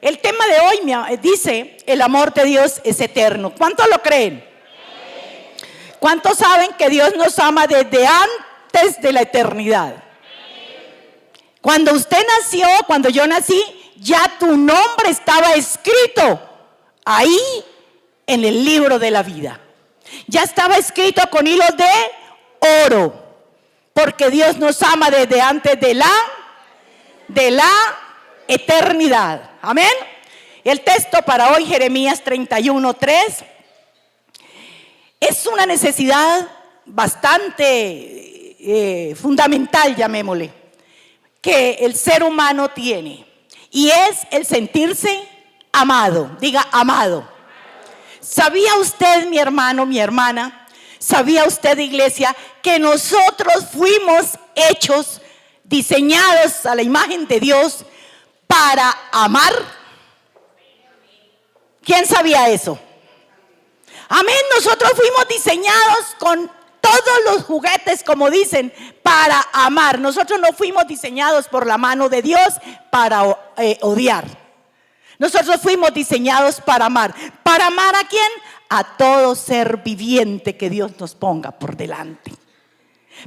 El tema de hoy dice, el amor de Dios es eterno. ¿Cuántos lo creen? ¿Cuántos saben que Dios nos ama desde antes de la eternidad? Cuando usted nació, cuando yo nací, ya tu nombre estaba escrito ahí en el libro de la vida. Ya estaba escrito con hilos de oro, porque Dios nos ama desde antes de la eternidad. Amén. El texto para hoy, Jeremías 31:3, es una necesidad bastante fundamental, llamémosle, que el ser humano tiene, y es el sentirse amado. Diga, amado. ¿Sabía usted, mi hermano, mi hermana? ¿Sabía usted, iglesia, que nosotros fuimos hechos, diseñados a la imagen de Dios para amar? ¿Quién sabía eso? Amén. Nosotros fuimos diseñados con todos los juguetes, como dicen, para amar. Nosotros no fuimos diseñados por la mano de Dios para odiar. Nosotros fuimos diseñados para amar. ¿Para amar a quién? A todo ser viviente que Dios nos ponga por delante.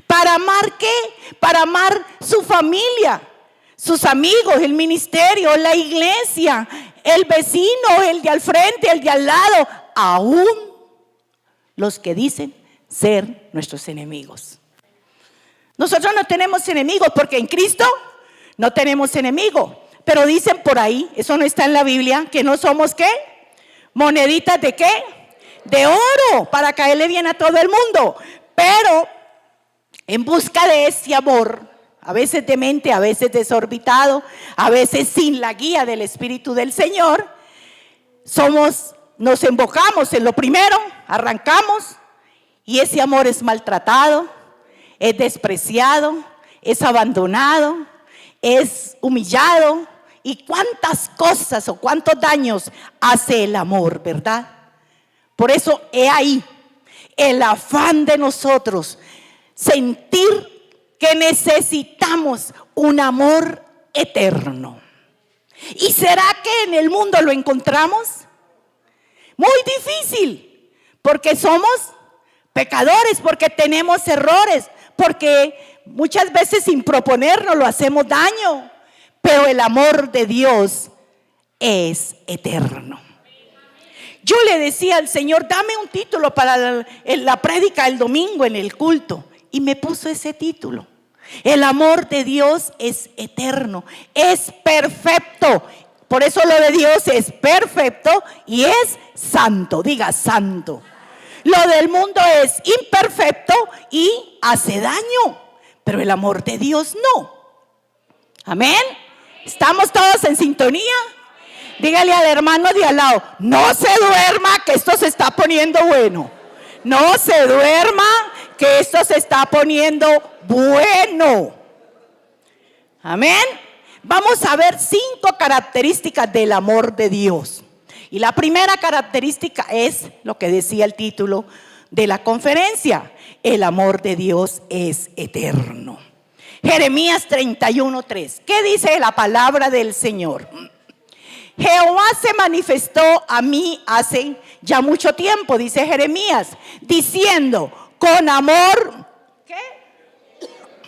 ¿Para amar qué? Para amar su familia, sus amigos, el ministerio, la iglesia, el vecino, el de al frente, el de al lado, aún los que dicen ser nuestros enemigos. Nosotros no tenemos enemigos porque en Cristo no tenemos enemigo. Pero dicen por ahí, eso no está en la Biblia, que no somos ¿qué? Moneditas de ¿qué? De oro, para caerle bien a todo el mundo. Pero en busca de ese amor, a veces demente, a veces desorbitado, a veces sin la guía del Espíritu del Señor, nos embocamos en lo primero, arrancamos, y ese amor es maltratado, es despreciado, es abandonado, es humillado. Y cuántas cosas o cuántos daños hace el amor, ¿verdad? Por eso he ahí el afán de nosotros sentir que necesitamos un amor eterno. ¿Y será que en el mundo lo encontramos? Muy difícil, porque somos pecadores, porque tenemos errores, porque muchas veces sin proponernos lo hacemos daño. Pero el amor de Dios es eterno. Yo le decía al Señor, dame un título para la prédica el domingo en el culto. Y me puso ese título. El amor de Dios es eterno, es perfecto. Por eso lo de Dios es perfecto y es santo. Diga, santo. Lo del mundo es imperfecto y hace daño. Pero el amor de Dios no. Amén. ¿Estamos todos en sintonía? Dígale al hermano de al lado, no se duerma que esto se está poniendo bueno. No se duerma que esto se está poniendo bueno. Amén. Vamos a ver 5 características del amor de Dios. Y la primera característica es lo que decía el título de la conferencia. El amor de Dios es eterno. Jeremías 31:3. ¿Qué dice la palabra del Señor? Jehová se manifestó a mí hace ya mucho tiempo, dice Jeremías, diciendo, con amor, ¿qué?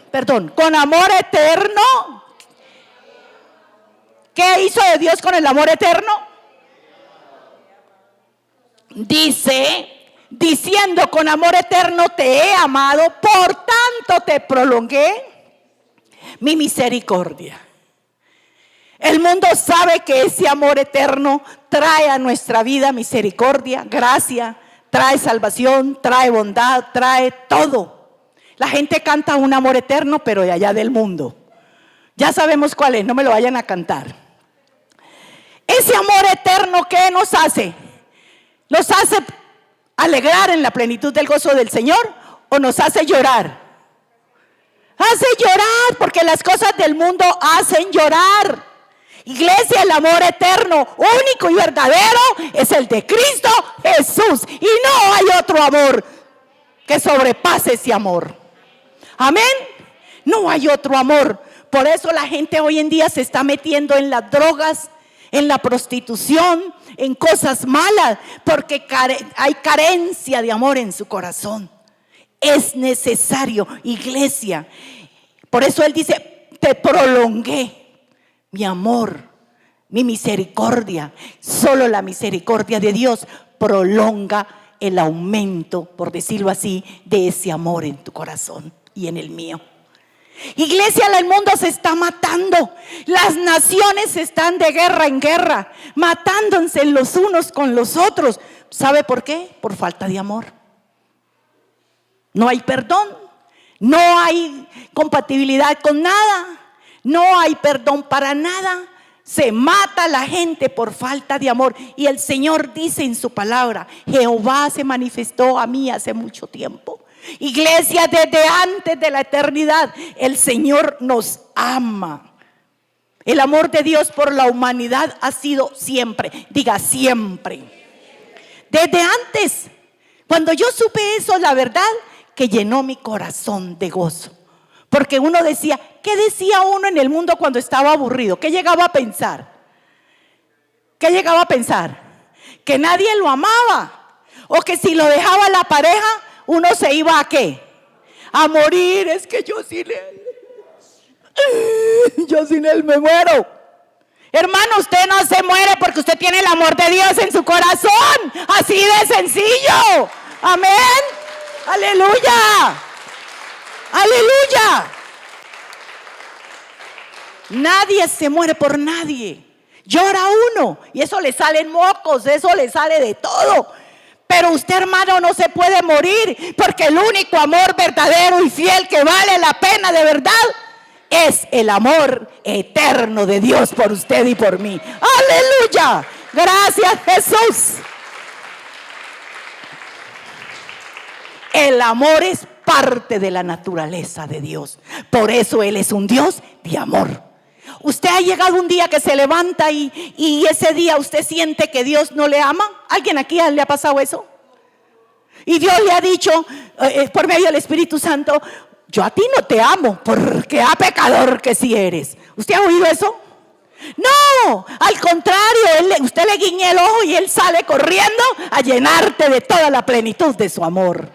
Perdón, con amor eterno. ¿Qué hizo de Dios con el amor eterno? Dice, diciendo, con amor eterno te he amado, por tanto te prolongué mi misericordia. El mundo sabe que ese amor eterno trae a nuestra vida misericordia, gracia, trae salvación, trae bondad, trae todo. La gente canta un amor eterno, pero de allá del mundo. Ya sabemos cuál es, no me lo vayan a cantar. Ese amor eterno, ¿qué nos hace? ¿Nos hace alegrar en la plenitud del gozo del Señor o nos hace llorar? Hace llorar, porque las cosas del mundo hacen llorar. Iglesia, el amor eterno, único y verdadero, es el de Cristo Jesús. Y no hay otro amor que sobrepase ese amor. Amén. No hay otro amor. Por eso la gente hoy en día se está metiendo en las drogas, en la prostitución, en cosas malas, porque hay carencia de amor en su corazón. Es necesario, iglesia. Por eso Él dice: te prolongué mi amor, mi misericordia. Solo la misericordia de Dios prolonga el aumento, por decirlo así, de ese amor en tu corazón y en el mío. Iglesia, el mundo se está matando. Las naciones están de guerra en guerra, matándose los unos con los otros. ¿Sabe por qué? Por falta de amor. No hay perdón, no hay compatibilidad con nada, no hay perdón para nada. Se mata la gente por falta de amor. Y el Señor dice en su palabra: Jehová se manifestó a mí hace mucho tiempo. Iglesia, desde antes de la eternidad, el Señor nos ama. El amor de Dios por la humanidad ha sido siempre, diga siempre. Desde antes, cuando yo supe eso, la verdad que llenó mi corazón de gozo. Porque uno decía, ¿qué decía uno en el mundo cuando estaba aburrido? ¿Qué llegaba a pensar? ¿Qué llegaba a pensar? Que nadie lo amaba, o que si lo dejaba la pareja, uno se iba a ¿qué? A morir. Es que yo sin él me muero. Hermano, usted no se muere porque usted tiene el amor de Dios en su corazón. Así de sencillo. Amén. Aleluya. Aleluya. Nadie se muere por nadie. Llora uno y eso le salen mocos, eso le sale de todo. Pero usted, hermano, no se puede morir, porque el único amor verdadero y fiel que vale la pena de verdad es el amor eterno de Dios por usted y por mí. Aleluya. Gracias, Jesús. El amor es parte de la naturaleza de Dios. Por eso Él es un Dios de amor. Usted ha llegado un día que se levanta y ese día usted siente que Dios no le ama. ¿Alguien aquí le ha pasado eso? Y Dios le ha dicho por medio del Espíritu Santo: yo a ti no te amo, porque pecador que sí eres. ¿Usted ha oído eso? No, al contrario, usted le guiña el ojo y Él sale corriendo a llenarte de toda la plenitud de su amor.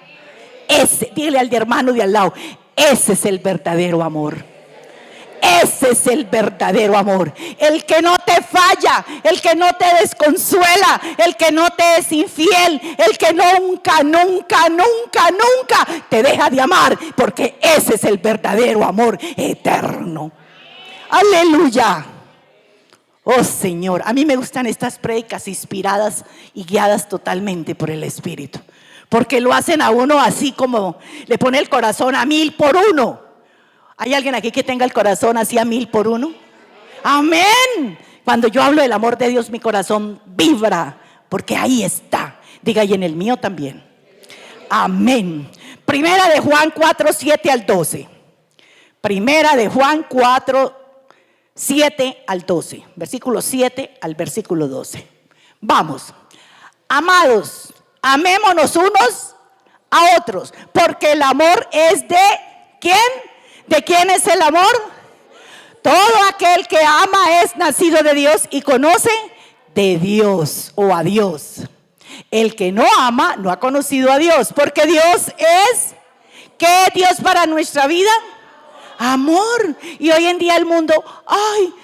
Dile al hermano de al lado: ese es el verdadero amor. Ese es el verdadero amor. El que no te falla, el que no te desconsuela, el que no te es infiel, el que nunca te deja de amar, porque ese es el verdadero amor eterno. Aleluya. Oh Señor, a mí me gustan estas prédicas inspiradas y guiadas totalmente por el Espíritu, porque lo hacen a uno así como le pone el corazón a 1000 por 1. ¿Hay alguien aquí que tenga el corazón así a 1000 por 1? Amén. Cuando yo hablo del amor de Dios, mi corazón vibra, porque ahí está. Diga: y en el mío también. Amén. Primera de Juan 4, 7 al 12. Primera de Juan 4, 7 al 12. Versículo 7 al versículo 12. Vamos. Amados, amémonos unos a otros, porque el amor es de ¿quién? ¿De quién es el amor? Todo aquel que ama es nacido de Dios y conoce de Dios o a Dios. El que no ama no ha conocido a Dios, porque Dios es, ¿qué es Dios para nuestra vida? Amor. Y hoy en día el mundo,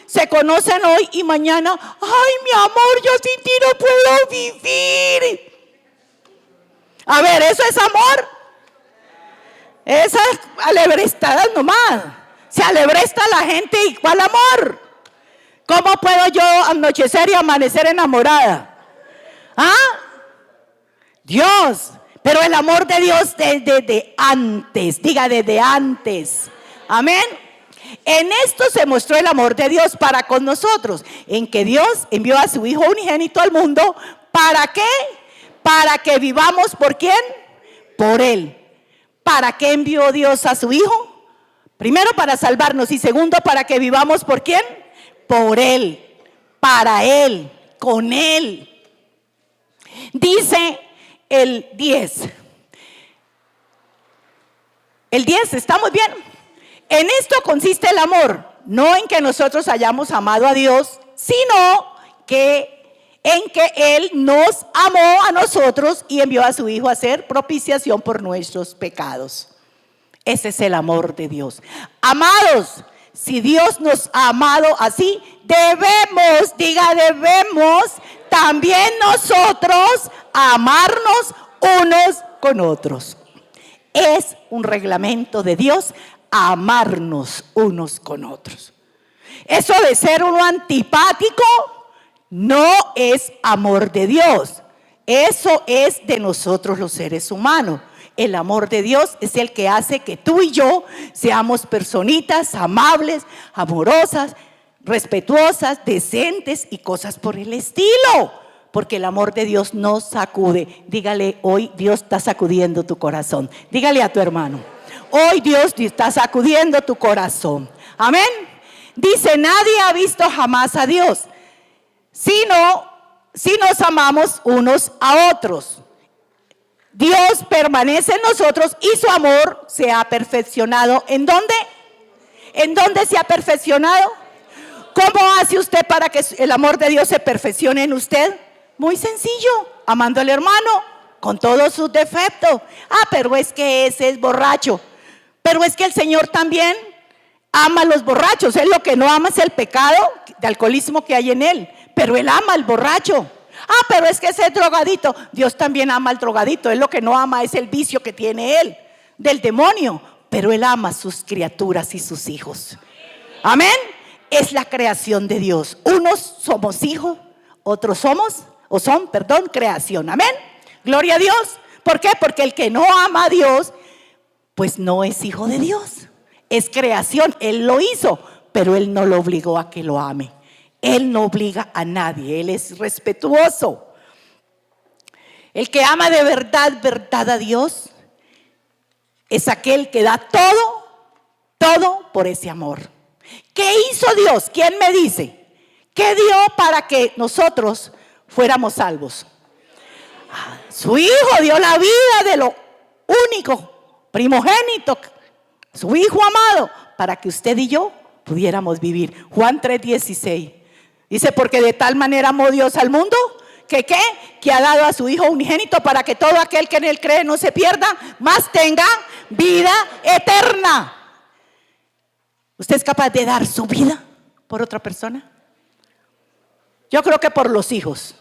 se conocen hoy y mañana, mi amor, yo sin ti no puedo vivir. A ver, ¿eso es amor? Esas alebrestadas nomás. Se alebresta la gente. ¿Y cuál amor? ¿Cómo puedo yo anochecer y amanecer enamorada? Dios. Pero el amor de Dios desde antes. Diga, desde antes. Amén. En esto se mostró el amor de Dios para con nosotros, en que Dios envió a su Hijo unigénito al mundo. ¿Para qué? Para que vivamos. ¿Por quién? Por Él. ¿Para qué envió Dios a su Hijo? Primero, para salvarnos, y segundo, para que vivamos. ¿Por quién? Por Él, para Él, con Él. Dice el 10. El 10, ¿estamos bien? En esto consiste el amor, no en que nosotros hayamos amado a Dios, sino en que Él nos amó a nosotros y envió a su Hijo a hacer propiciación por nuestros pecados. Ese es el amor de Dios. Amados, si Dios nos ha amado así, debemos también nosotros amarnos unos con otros. Es un reglamento de Dios amarnos unos con otros. Eso de ser uno antipático no es amor de Dios. Eso es de nosotros los seres humanos. El amor de Dios es el que hace que tú y yo seamos personitas amables, amorosas, respetuosas, decentes y cosas por el estilo. Porque el amor de Dios nos sacude. Dígale, hoy Dios está sacudiendo tu corazón. Dígale a tu hermano, hoy Dios te está sacudiendo tu corazón. Amén. Dice, nadie ha visto jamás a Dios, sino si nos amamos unos a otros. Dios permanece en nosotros y su amor se ha perfeccionado. ¿En dónde? ¿En dónde se ha perfeccionado? ¿Cómo hace usted para que el amor de Dios se perfeccione en usted? Muy sencillo, amando al hermano con todos sus defectos. Pero es que ese es borracho. Pero es que el Señor también ama a los borrachos. Él lo que no ama es el pecado de alcoholismo que hay en él, pero Él ama al borracho. Pero es que ese es drogadito. Dios también ama al drogadito. Él lo que no ama es el vicio que tiene él del demonio, pero Él ama a sus criaturas y sus hijos. Amén. Es la creación de Dios. Unos somos hijos, otros son creación. Amén. Gloria a Dios. ¿Por qué? Porque el que no ama a Dios, pues no es hijo de Dios. Es creación. Él lo hizo, pero Él no lo obligó a que lo ame. Él no obliga a nadie. Él es respetuoso. El que ama de verdad a Dios es aquel que da todo por ese amor. ¿Qué hizo Dios? ¿Quién me dice? ¿Qué dio para que nosotros fuéramos salvos? Su Hijo dio la vida de lo único, primogénito, su Hijo amado, para que usted y yo pudiéramos vivir. Juan 3:16 dice, porque de tal manera amó Dios al mundo, que ha dado a su Hijo unigénito para que todo aquel que en Él cree no se pierda, mas tenga vida eterna. ¿Usted es capaz de dar su vida por otra persona? Yo creo que por los hijos,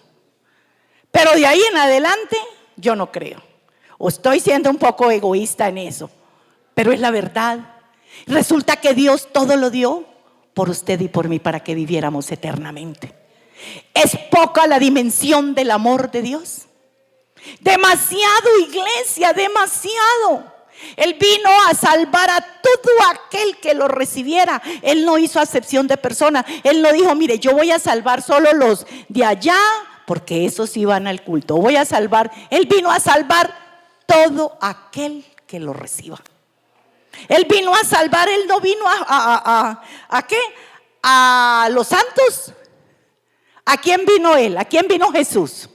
pero de ahí en adelante yo no creo. O estoy siendo un poco egoísta en eso, pero es la verdad. Resulta que Dios todo lo dio por usted y por mí para que viviéramos eternamente. ¿Es poca la dimensión del amor de Dios? Demasiado, iglesia, demasiado. Él vino a salvar a todo aquel que lo recibiera. Él no hizo acepción de personas. Él no dijo, mire, yo voy a salvar solo los de allá, porque esos iban al culto. Voy a salvar. Él vino a salvar todo aquel que lo reciba. Él vino a salvar. Él no vino ¿a qué? A los santos. ¿A quién vino Él? ¿A quién vino Jesús?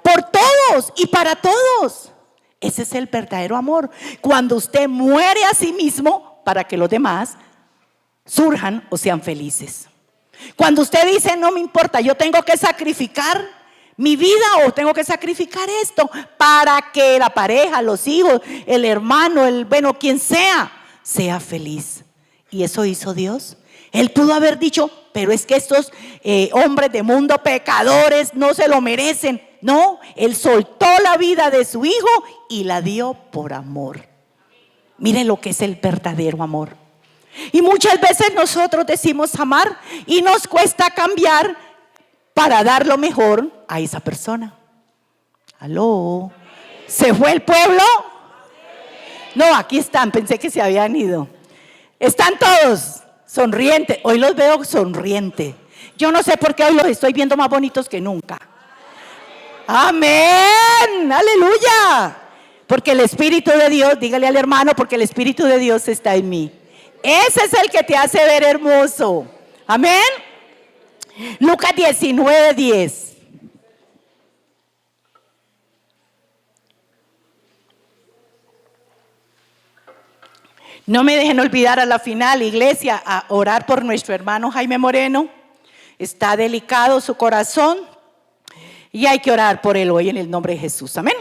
Por todos y para todos. Ese es el verdadero amor. Cuando usted muere a sí mismo para que los demás surjan o sean felices. Cuando usted dice, no me importa, yo tengo que sacrificar mi vida o tengo que sacrificar esto para que la pareja, los hijos, el hermano, quien sea feliz. Y eso hizo Dios. Él pudo haber dicho, pero es que estos hombres de mundo pecadores no se lo merecen. No, Él soltó la vida de su Hijo y la dio por amor. Mire lo que es el verdadero amor. Y muchas veces nosotros decimos amar y nos cuesta cambiar para dar lo mejor a esa persona. ¿Aló? ¿Se fue el pueblo? No, aquí están, pensé que se habían ido. Están todos sonrientes. Hoy los veo sonrientes. Yo no sé por qué hoy los estoy viendo más bonitos que nunca. Amén, aleluya. Porque el Espíritu de Dios, dígale al hermano, porque el Espíritu de Dios está en mí. Ese es el que te hace ver hermoso. Amén. Lucas 19:10. No me dejen olvidar a la final, iglesia, a orar por nuestro hermano Jaime Moreno, Está delicado su corazón y hay que orar por él hoy en el nombre de Jesús. Amén.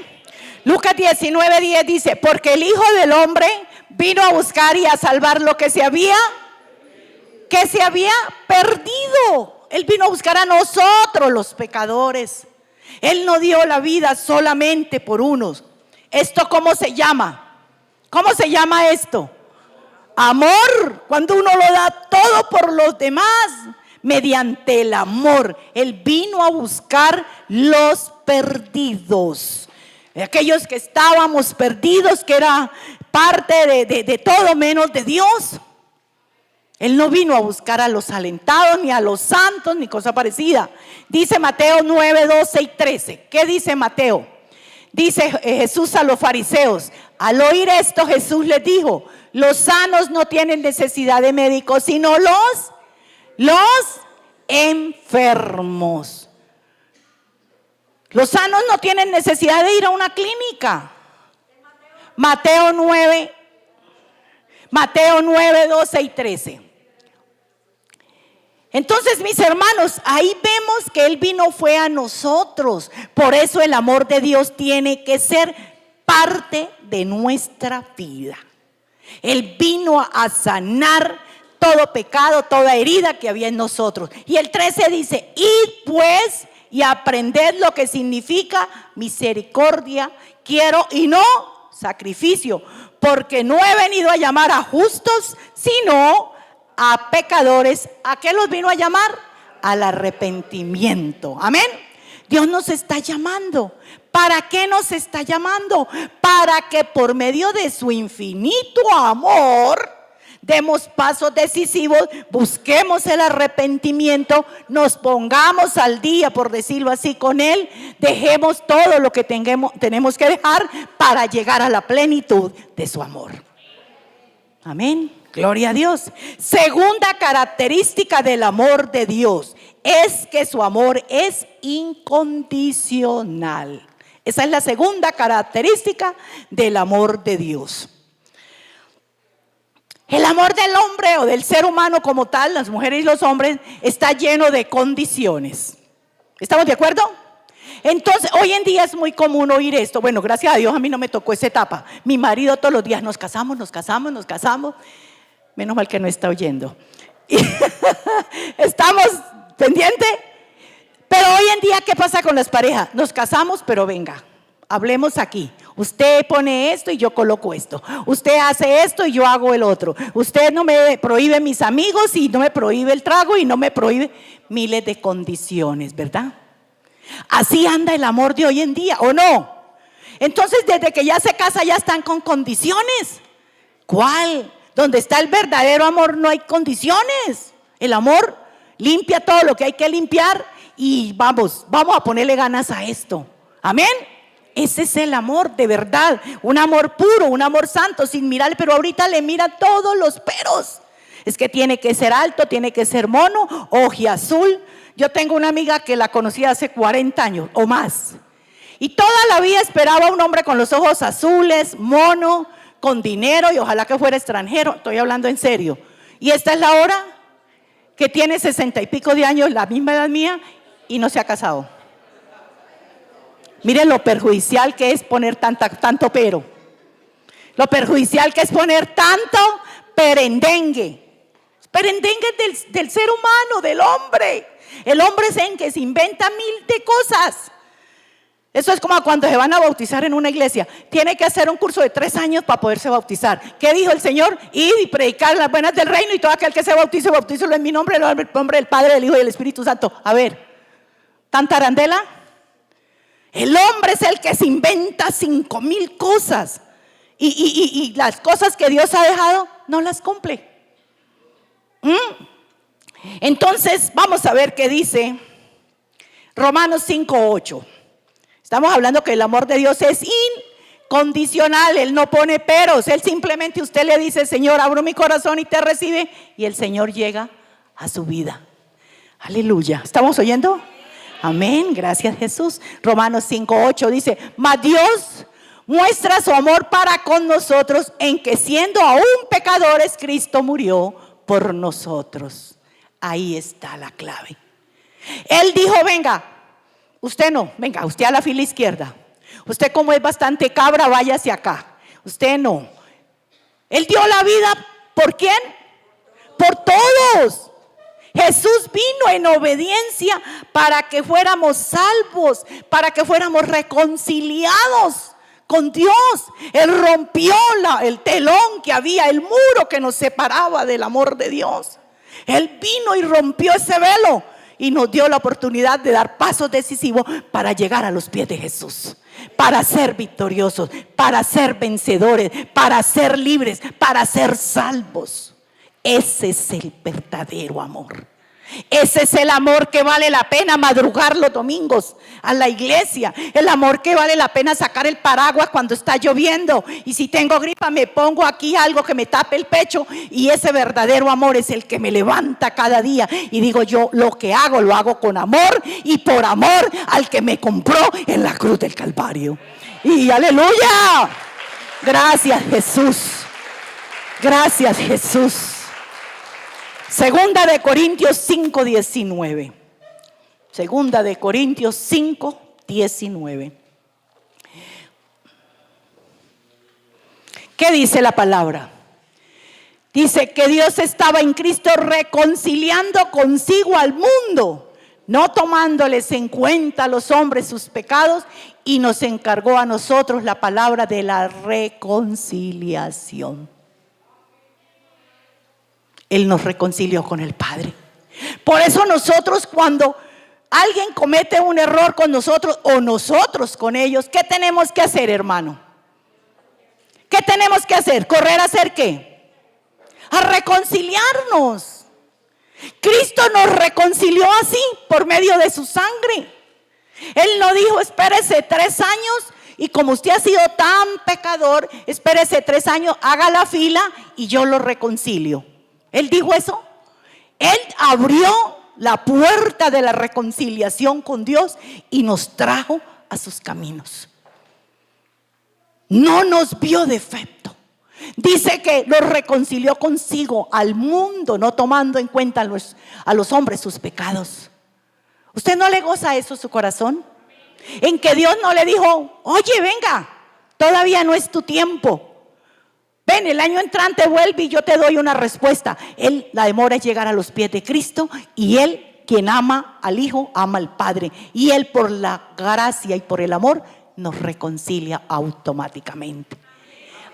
Lucas 19:10 dice, porque el Hijo del Hombre vino a buscar y a salvar lo que se había perdido. Él vino a buscar a nosotros los pecadores. Él no dio la vida solamente por unos. ¿Esto cómo se llama? ¿Cómo se llama esto? Amor. Cuando uno lo da todo por los demás, mediante el amor. Él vino a buscar los perdidos. Aquellos que estábamos perdidos, que era parte de todo menos de Dios. Él no vino a buscar a los alentados, ni a los santos, ni cosa parecida. Dice Mateo 9, 12 y 13. ¿Qué dice Mateo? Dice Jesús a los fariseos. Al oír esto, Jesús les dijo, los sanos no tienen necesidad de médicos, sino los enfermos. Los sanos no tienen necesidad de ir a una clínica. Mateo 9, 12 y 13. Entonces, mis hermanos, ahí vemos que Él vino fue a nosotros. Por eso el amor de Dios tiene que ser parte de nuestra vida. Él vino a sanar todo pecado, toda herida que había en nosotros. Y el 13 dice, id pues y aprended lo que significa misericordia, quiero y no sacrificio, porque no he venido a llamar a justos, sino a pecadores. ¿A qué los vino a llamar? Al arrepentimiento. Amén. Dios nos está llamando. ¿Para qué nos está llamando? Para que por medio de su infinito amor demos pasos decisivos, busquemos el arrepentimiento, nos pongamos al día, por decirlo así, con Él, dejemos todo lo que tenemos que dejar para llegar a la plenitud de su amor. Amén. Gloria a Dios. Segunda característica del amor de Dios es que su amor es incondicional. Esa es la segunda característica del amor de Dios. El amor del hombre o del ser humano como tal, las mujeres y los hombres, está lleno de condiciones. ¿Estamos de acuerdo? Entonces, hoy en día es muy común oír esto. Bueno, gracias a Dios a mí no me tocó esa etapa. Mi marido todos los días nos casamos. Menos mal que no está oyendo. Estamos pendientes. Pero hoy en día, ¿qué pasa con las parejas? Nos casamos, pero venga, hablemos aquí. Usted pone esto y yo coloco esto. Usted hace esto y yo hago el otro. Usted no me prohíbe mis amigos y no me prohíbe el trago y no me prohíbe miles de condiciones, ¿verdad? Así anda el amor de hoy en día, ¿o no? Entonces, desde que ya se casa ya están con condiciones. ¿Cuál? Donde está el verdadero amor no hay condiciones. El amor limpia todo lo que hay que limpiar y vamos a ponerle ganas a esto. Amén. Ese es el amor de verdad, un amor puro, un amor santo, sin mirar, pero ahorita le mira todos los peros. Es que tiene que ser alto, tiene que ser mono, ojiazul. Yo tengo una amiga que la conocí hace 40 años o más. Y toda la vida esperaba un hombre con los ojos azules, mono, con dinero y ojalá que fuera extranjero. Estoy hablando en serio. Y esta es la hora que tiene 60 y pico de años, la misma edad mía, y no se ha casado. Miren lo perjudicial que es poner tanto pero. Lo perjudicial que es poner tanto perendengue. Perendengue del ser humano, del hombre. El hombre es en que se inventa mil de cosas. Eso es como cuando se van a bautizar en una iglesia. Tiene que hacer un curso de 3 años para poderse bautizar. ¿Qué dijo el Señor? Ir y predicar las buenas del reino y todo aquel que se bautice, bautícelo en mi nombre, en el nombre del Padre, del Hijo y del Espíritu Santo. A ver, ¿tanta arandela? El hombre es el que se inventa 5,000 cosas y las cosas que Dios ha dejado no las cumple. Entonces vamos a ver qué dice Romanos 5:8. Estamos hablando que el amor de Dios es incondicional. Él no pone peros. Él simplemente, usted le dice, Señor, abro mi corazón y te recibe, y el Señor llega a su vida. Aleluya. ¿Estamos oyendo? Amén, gracias Jesús. Romanos 5:8 dice, mas Dios muestra su amor para con nosotros en que siendo aún pecadores, Cristo murió por nosotros. Ahí está la clave. Él dijo, venga, usted no, venga, usted a la fila izquierda. Usted como es bastante cabra, váyase acá. Usted no. Él dio la vida, ¿por quién? Por todos. Jesús vino en obediencia para que fuéramos salvos, para que fuéramos reconciliados con Dios. Él rompió el telón que había, el muro que nos separaba del amor de Dios. Él vino y rompió ese velo y nos dio la oportunidad de dar pasos decisivos para llegar a los pies de Jesús, para ser victoriosos, para ser vencedores, para ser libres, para ser salvos. Ese es el verdadero amor. Ese es el amor que vale la pena madrugar los domingos a la iglesia. El amor que vale la pena sacar el paraguas cuando está lloviendo. Y si tengo gripa me pongo aquí algo que me tape el pecho. Y ese verdadero amor es el que me levanta cada día. Y digo, yo lo que hago lo hago con amor y por amor al que me compró en la cruz del Calvario. Y aleluya. Gracias, Jesús. Gracias, Jesús. Segunda de Corintios 5:19. Segunda de Corintios 5:19. ¿Qué dice la palabra? Dice que Dios estaba en Cristo reconciliando consigo al mundo, no tomándoles en cuenta a los hombres sus pecados, y nos encargó a nosotros la palabra de la reconciliación. Él nos reconcilió con el Padre. Por eso nosotros, cuando alguien comete un error con nosotros o nosotros con ellos, ¿qué tenemos que hacer, hermano? ¿Qué tenemos que hacer? ¿Correr a hacer qué? A reconciliarnos. Cristo nos reconcilió así, por medio de su sangre. Él no dijo, espérese 3 años y como usted ha sido tan pecador, espérese 3 años, haga la fila y yo lo reconcilio. Él dijo eso. Él abrió la puerta de la reconciliación con Dios y nos trajo a sus caminos. No nos vio defecto. Dice que los reconcilió consigo al mundo, no tomando en cuenta a los hombres sus pecados. ¿Usted no le goza eso su corazón? En que Dios no le dijo, oye, venga, todavía no es tu tiempo. Ven, el año entrante vuelve y yo te doy una respuesta. La demora es llegar a los pies de Cristo, y Él, quien ama al Hijo, ama al Padre. Y Él, por la gracia y por el amor, nos reconcilia automáticamente.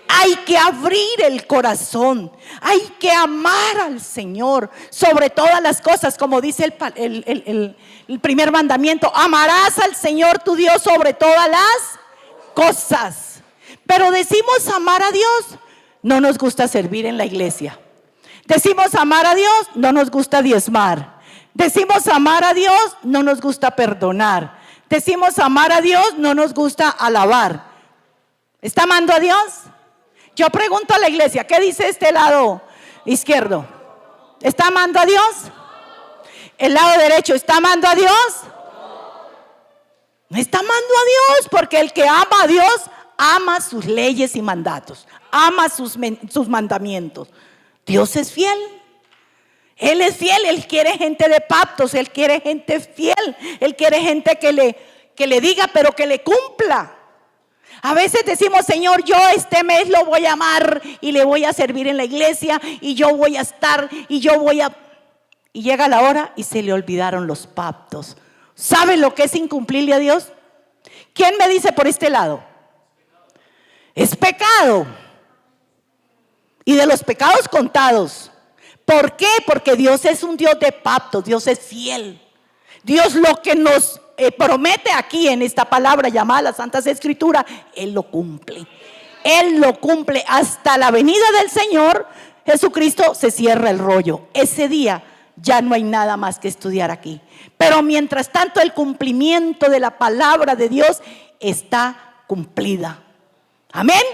Hay que abrir el corazón, hay que amar al Señor sobre todas las cosas, como dice el primer mandamiento: amarás al Señor tu Dios sobre todas las cosas. Pero decimos amar a Dios, no nos gusta servir en la iglesia. Decimos amar a Dios, no nos gusta diezmar. Decimos amar a Dios, no nos gusta perdonar. Decimos amar a Dios, no nos gusta alabar. ¿Está amando a Dios? Yo pregunto a la iglesia, ¿qué dice este lado izquierdo? ¿Está amando a Dios? El lado derecho, ¿está amando a Dios? No está amando a Dios, porque el que ama a Dios ama sus leyes y mandatos, ama sus mandamientos. Dios es fiel. Él es fiel, Él quiere gente de pactos, Él quiere gente fiel, Él quiere gente que le diga, pero que le cumpla. A veces decimos, Señor, yo este mes lo voy a amar y le voy a servir en la iglesia y yo voy a estar y llega la hora y se le olvidaron los pactos. ¿Sabe lo que es incumplirle a Dios? ¿Quién me dice por este lado? Es pecado. Y de los pecados contados. ¿Por qué? Porque Dios es un Dios de pactos, Dios es fiel. Dios lo que nos promete aquí en esta palabra llamada las Santas Escrituras, Él lo cumple. Él lo cumple hasta la venida del Señor Jesucristo. Se cierra el rollo. Ese día ya no hay nada más que estudiar aquí. Pero mientras tanto el cumplimiento de la palabra de Dios está cumplida. Amén.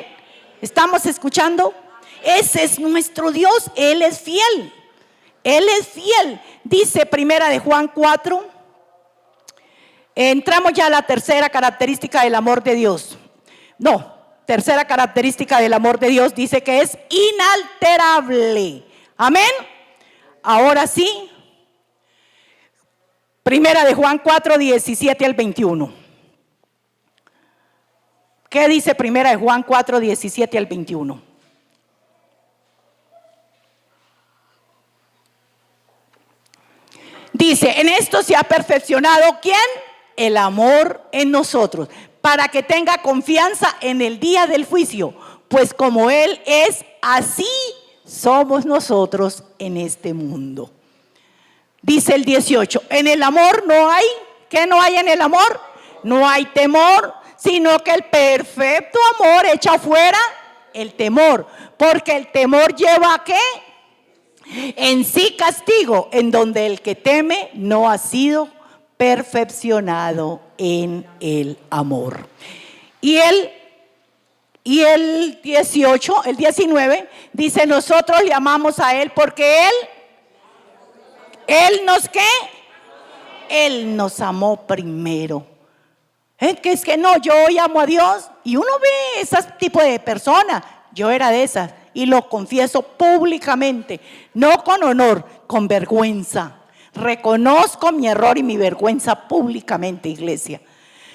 ¿Estamos escuchando? Ese es nuestro Dios. Él es fiel. Él es fiel. Dice Primera de Juan 4. Entramos ya a la tercera característica del amor de Dios. Tercera característica del amor de Dios dice que es inalterable. Amén. Ahora sí. Primera de Juan 4, 17 al 21. ¿Qué dice Primera de Juan 4, 17 al 21? Dice, en esto se ha perfeccionado, ¿quién? El amor en nosotros, para que tenga confianza en el día del juicio, pues como Él es, así somos nosotros en este mundo. Dice el 18, en el amor no hay, ¿qué no hay en el amor? No hay temor, sino que el perfecto amor echa fuera el temor, porque el temor lleva ¿a qué? En sí castigo, en donde el que teme no ha sido perfeccionado en el amor. Y el 18, el 19, dice, nosotros le amamos a Él porque Él nos ¿qué? Él nos amó primero. Que es que no, yo hoy amo a Dios, y uno ve ese tipo de personas. Yo era de esas, y lo confieso públicamente, no con honor, con vergüenza. Reconozco mi error y mi vergüenza públicamente, iglesia.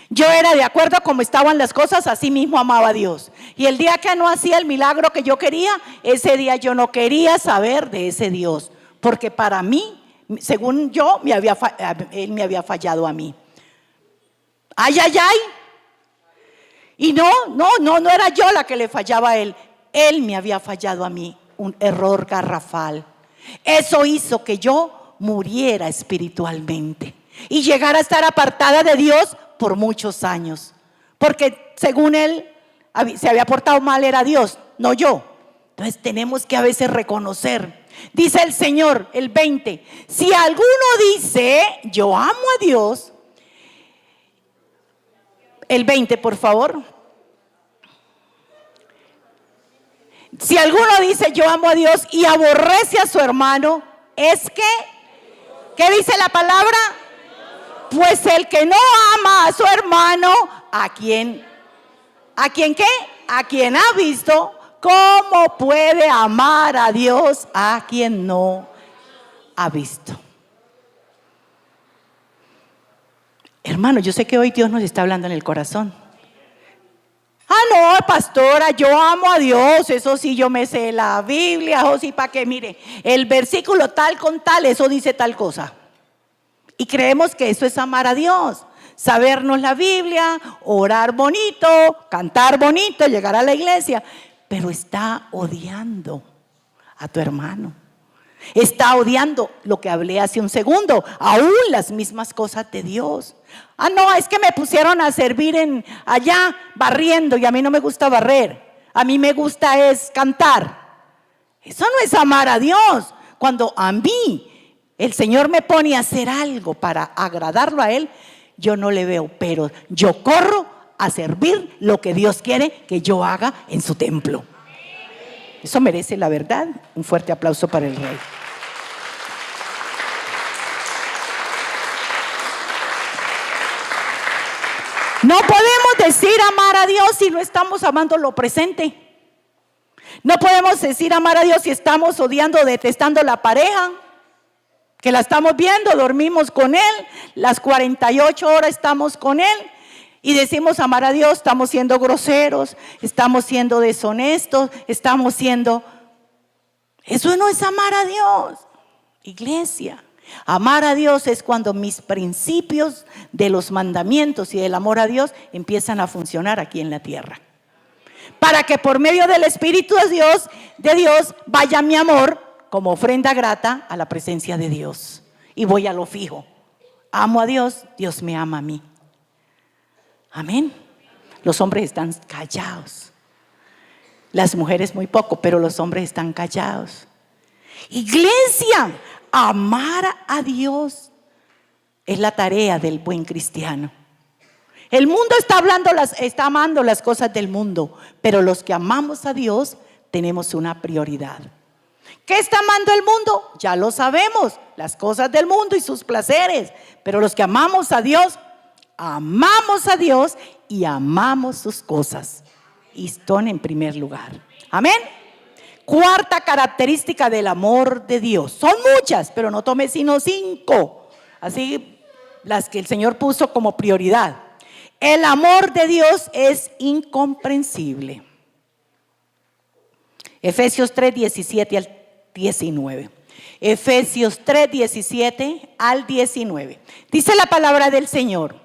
Yo era de acuerdo a cómo estaban las cosas, así mismo amaba a Dios. Y el día que no hacía el milagro que yo quería, ese día yo no quería saber de ese Dios, porque para mí, según yo, Él me había fallado a mí. Ay, ay, ay. Y no era yo la que le fallaba a Él. Él me había fallado a mí, un error garrafal. Eso hizo que yo muriera espiritualmente y llegara a estar apartada de Dios por muchos años. Porque según Él se había portado mal, era Dios, no yo. Entonces tenemos que a veces reconocer. Dice el Señor, el 20, si alguno dice, yo amo a Dios. El 20, por favor. Si alguno dice yo amo a Dios y aborrece a su hermano, es que, ¿qué dice la palabra? Pues el que no ama a su hermano, ¿a quién qué? A quien ha visto, ¿cómo puede amar a Dios a quien no ha visto? Hermano, yo sé que hoy Dios nos está hablando en el corazón. No, pastora, yo amo a Dios, eso sí, yo me sé la Biblia, eso sí, para que mire, el versículo tal con tal, eso dice tal cosa. Y creemos que eso es amar a Dios, sabernos la Biblia, orar bonito, cantar bonito, llegar a la iglesia, pero está odiando a tu hermano. Está odiando lo que hablé hace un segundo, aún las mismas cosas de Dios. No, es que me pusieron a servir allá barriendo y a mí no me gusta barrer. A mí me gusta es cantar. Eso no es amar a Dios. Cuando a mí el Señor me pone a hacer algo para agradarlo a Él, yo no le veo, pero yo corro a servir lo que Dios quiere que yo haga en su templo. Eso merece, la verdad, un fuerte aplauso para el Rey. No podemos decir amar a Dios si no estamos amando lo presente. No podemos decir amar a Dios si estamos odiando, detestando la pareja, que la estamos viendo, dormimos con Él, las 48 horas estamos con Él. Y decimos amar a Dios, estamos siendo groseros, estamos siendo deshonestos, estamos siendo... Eso no es amar a Dios, iglesia. Amar a Dios es cuando mis principios de los mandamientos y del amor a Dios empiezan a funcionar aquí en la tierra. Para que por medio del Espíritu de Dios vaya mi amor como ofrenda grata a la presencia de Dios. Y voy a lo fijo. Amo a Dios, Dios me ama a mí. Amén. Los hombres están callados. Las mujeres muy poco, pero los hombres están callados. Iglesia, amar a Dios es la tarea del buen cristiano. El mundo está amando las cosas del mundo, pero los que amamos a Dios tenemos una prioridad. ¿Qué está amando el mundo? Ya lo sabemos, las cosas del mundo y sus placeres, pero los que amamos a Dios y amamos sus cosas y están en primer lugar. Amén. Cuarta característica del amor de Dios. Son muchas, pero no tome sino 5. Así las que el Señor puso como prioridad. El amor de Dios es incomprensible. Efesios 3, 17 al 19. Efesios 3, 17 al 19. Dice la palabra del Señor: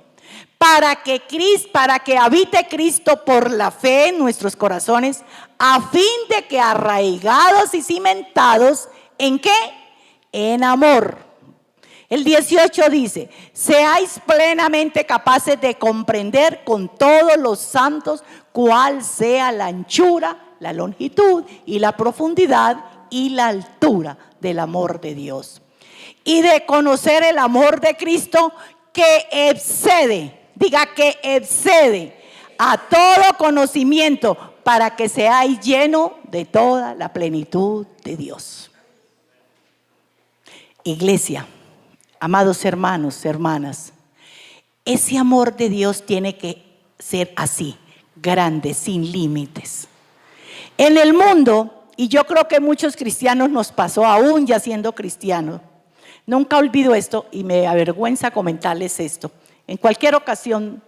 para que habite Cristo por la fe en nuestros corazones, a fin de que arraigados y cimentados, ¿en qué? En amor. El 18 dice: seáis plenamente capaces de comprender con todos los santos cuál sea la anchura, la longitud y la profundidad y la altura del amor de Dios, y de conocer el amor de Cristo, que excede, diga, que excede a todo conocimiento, para que seáis llenos de toda la plenitud de Dios. Iglesia, amados hermanos, hermanas, ese amor de Dios tiene que ser así, grande, sin límites. En el mundo, y yo creo que muchos cristianos nos pasó, aún ya siendo cristianos, nunca olvido esto y me avergüenza comentarles esto. En cualquier ocasión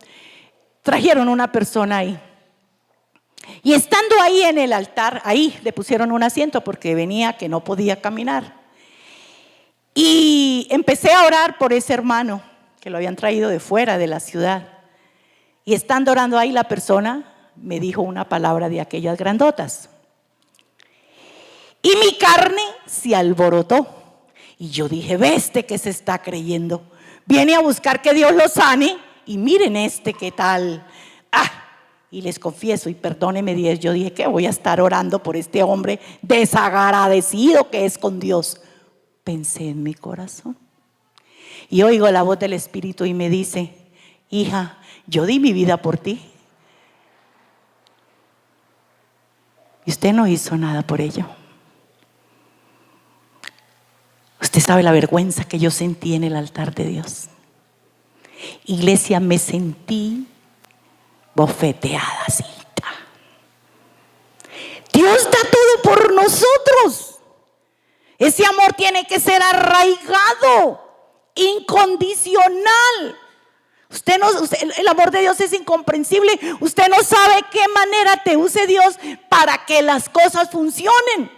trajeron una persona ahí, y estando ahí en el altar, ahí le pusieron un asiento porque venía que no podía caminar. Y empecé a orar por ese hermano que lo habían traído de fuera de la ciudad. Y estando orando ahí, la persona me dijo una palabra de aquellas grandotas. Y mi carne se alborotó. Y yo dije: ve este que se está creyendo. Viene a buscar que Dios lo sane. Y miren este qué tal. Y les confieso, y perdóneme Dios, yo dije: que voy a estar orando por este hombre desagradecido que es con Dios. Pensé en mi corazón. Y oigo la voz del Espíritu y me dice: hija, yo di mi vida por ti. Y usted no hizo nada por ello. Usted sabe la vergüenza que yo sentí en el altar de Dios. Iglesia, me sentí bofeteada. Dios da todo por nosotros. Ese amor tiene que ser arraigado, incondicional. El amor de Dios es incomprensible. Usted no sabe qué manera te use Dios para que las cosas funcionen.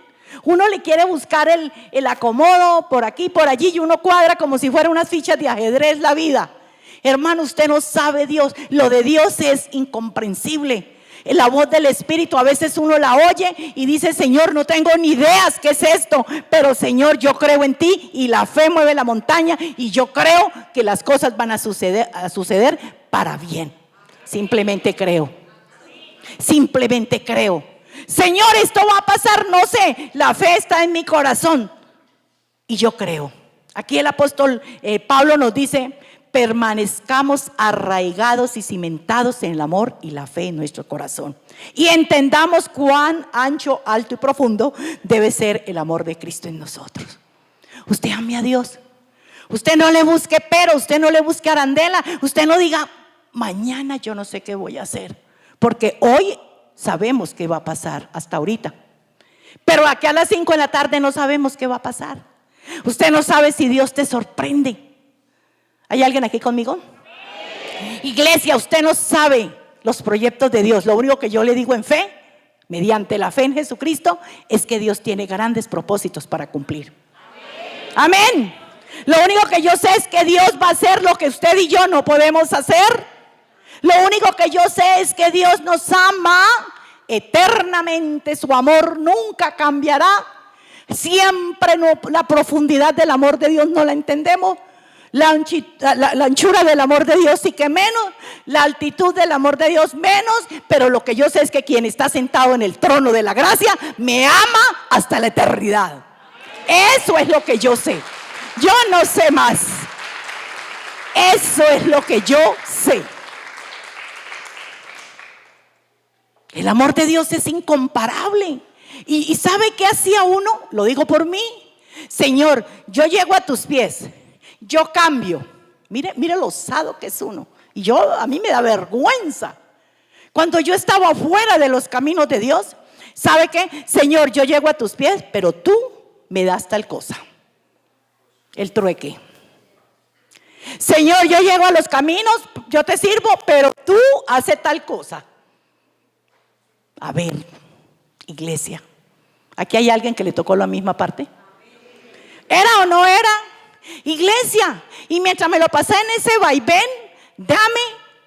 Uno le quiere buscar el acomodo por aquí, por allí, y uno cuadra como si fuera unas fichas de ajedrez la vida. Hermano, usted no sabe Dios. Lo de Dios es incomprensible. La voz del Espíritu a veces uno la oye y dice: Señor, no tengo ni ideas qué es esto, pero Señor, yo creo en ti, y la fe mueve la montaña, y yo creo que las cosas van a suceder para bien. Simplemente creo. Simplemente creo. Señor, esto va a pasar, no sé, la fe está en mi corazón y yo creo. Aquí el apóstol Pablo nos dice: permanezcamos arraigados y cimentados en el amor y la fe en nuestro corazón, y entendamos cuán ancho, alto y profundo debe ser el amor de Cristo en nosotros. Usted ame a Dios. Usted no le busque pero, usted no le busque arandela. Usted no diga: mañana yo no sé qué voy a hacer, porque hoy sabemos qué va a pasar hasta ahorita, pero aquí a las 5 de la tarde no sabemos qué va a pasar. Usted no sabe si Dios te sorprende. ¿Hay alguien aquí conmigo? Iglesia, usted no sabe los proyectos de Dios. Lo único que yo le digo en fe, mediante la fe en Jesucristo, es que Dios tiene grandes propósitos para cumplir. Amén. Lo único que yo sé es que Dios va a hacer lo que usted y yo no podemos hacer. Lo único que yo sé es que Dios nos ama eternamente. Su amor nunca cambiará. Siempre la profundidad del amor de Dios no la entendemos. La anchura del amor de Dios sí que menos, la altitud del amor de Dios menos, pero lo que yo sé es que quien está sentado en el trono de la gracia me ama hasta la eternidad. Eso es lo que yo sé. Yo no sé más. Eso es lo que yo sé. El amor de Dios es incomparable. ¿Y sabe qué hacía uno? Lo digo por mí. Señor, yo llego a tus pies. Yo cambio. Mire lo osado que es uno. Y a mí me da vergüenza. Cuando yo estaba fuera de los caminos de Dios, ¿sabe qué? Señor, yo llego a tus pies, pero tú me das tal cosa. El trueque. Señor, yo llego a los caminos, yo te sirvo, pero tú haces tal cosa. A ver, iglesia, ¿aquí hay alguien que le tocó la misma parte? ¿Era o no era? Iglesia, y mientras me lo pasé en ese vaivén, dame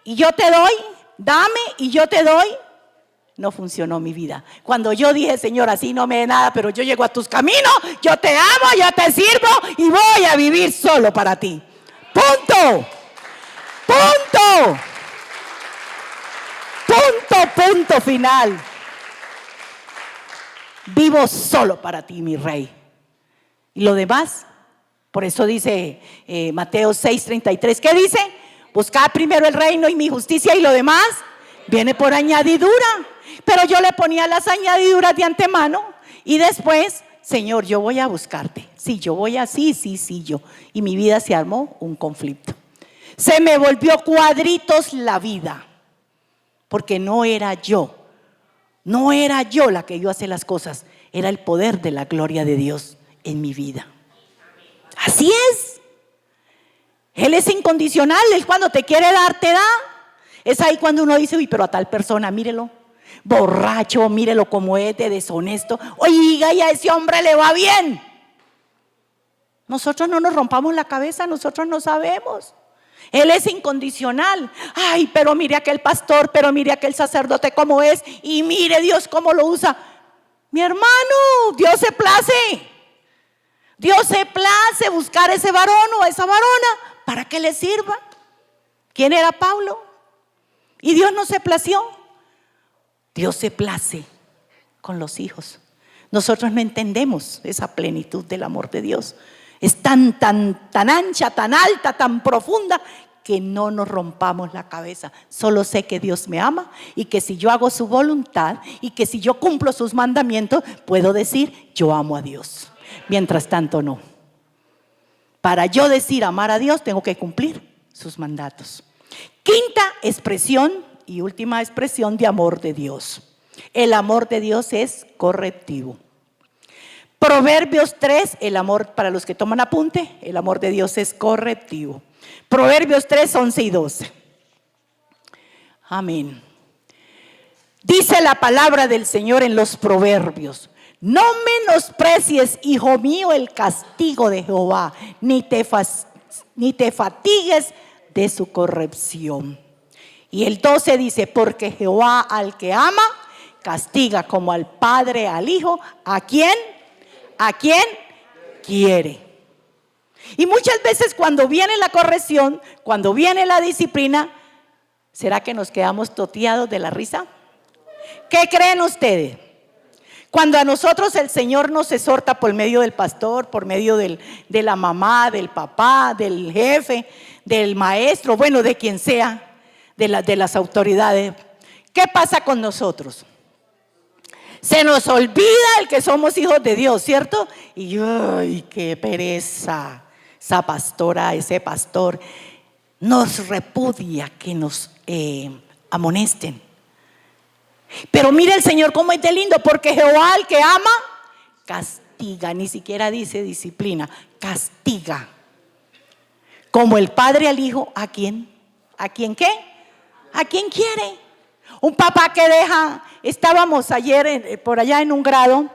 y yo te doy, dame y yo te doy, no funcionó mi vida. Cuando yo dije, Señor, así no me dé nada, pero yo llego a tus caminos, yo te amo, yo te sirvo y voy a vivir solo para ti. Punto. Punto. Punto final. Vivo solo para ti, mi rey. Y lo demás, por eso dice Mateo 6:33, ¿qué dice? Buscad primero el reino y mi justicia y lo demás viene por añadidura. Pero yo le ponía las añadiduras de antemano y después, Señor, yo voy a buscarte. Sí, yo voy así, sí, yo. Y mi vida se armó un conflicto. Se me volvió cuadritos la vida, porque no era yo la que iba a hacer las cosas, era el poder de la gloria de Dios en mi vida. Así es. Él es incondicional. Él cuando te quiere dar, te da. Es ahí cuando uno dice, uy, pero a tal persona, mírelo, borracho, mírelo como es de deshonesto. Oiga, y a ese hombre le va bien. Nosotros no nos rompamos la cabeza, nosotros no sabemos. Él es incondicional. Ay, pero mire aquel pastor, pero mire aquel sacerdote cómo es, y mire Dios cómo lo usa. Mi hermano, Dios se place. Dios se place buscar ese varón o esa varona para que le sirva. ¿Quién era Pablo? Y Dios no se plació. Dios se place con los hijos. Nosotros no entendemos esa plenitud del amor de Dios. Es tan ancha, tan alta, tan profunda, que no nos rompamos la cabeza. Solo sé que Dios me ama y que si yo hago su voluntad y que si yo cumplo sus mandamientos, puedo decir, yo amo a Dios. Mientras tanto, no. Para yo decir amar a Dios, tengo que cumplir sus mandatos. Quinta expresión y última expresión de amor de Dios. El amor de Dios es correctivo. Proverbios 3, el amor, para los que toman apunte, el amor de Dios es correctivo. Proverbios 3, 11 y 12. Amén. Dice la palabra del Señor en los Proverbios: no menosprecies, hijo mío, el castigo de Jehová, ni te fatigues de su corrección. Y el 12 dice: porque Jehová al que ama, castiga como al padre al hijo, ¿a quién quiere? Y muchas veces cuando viene la corrección, cuando viene la disciplina, ¿será que nos quedamos toteados de la risa? ¿Qué creen ustedes? Cuando a nosotros el Señor nos exhorta por medio del pastor, por medio de la mamá, del papá, del jefe, del maestro, bueno, de quien sea, de las autoridades, ¿qué pasa con nosotros? Se nos olvida el que somos hijos de Dios, ¿cierto? Y ¡ay, qué pereza! Esa pastora, ese pastor nos repudia que nos amonesten. Pero mire el Señor cómo es de lindo, porque Jehová al que ama, castiga. Ni siquiera dice disciplina, castiga. Como el padre al hijo, ¿a quién? ¿A quién qué? ¿A quién quiere? Un papá que deja. Estábamos ayer por allá en un grado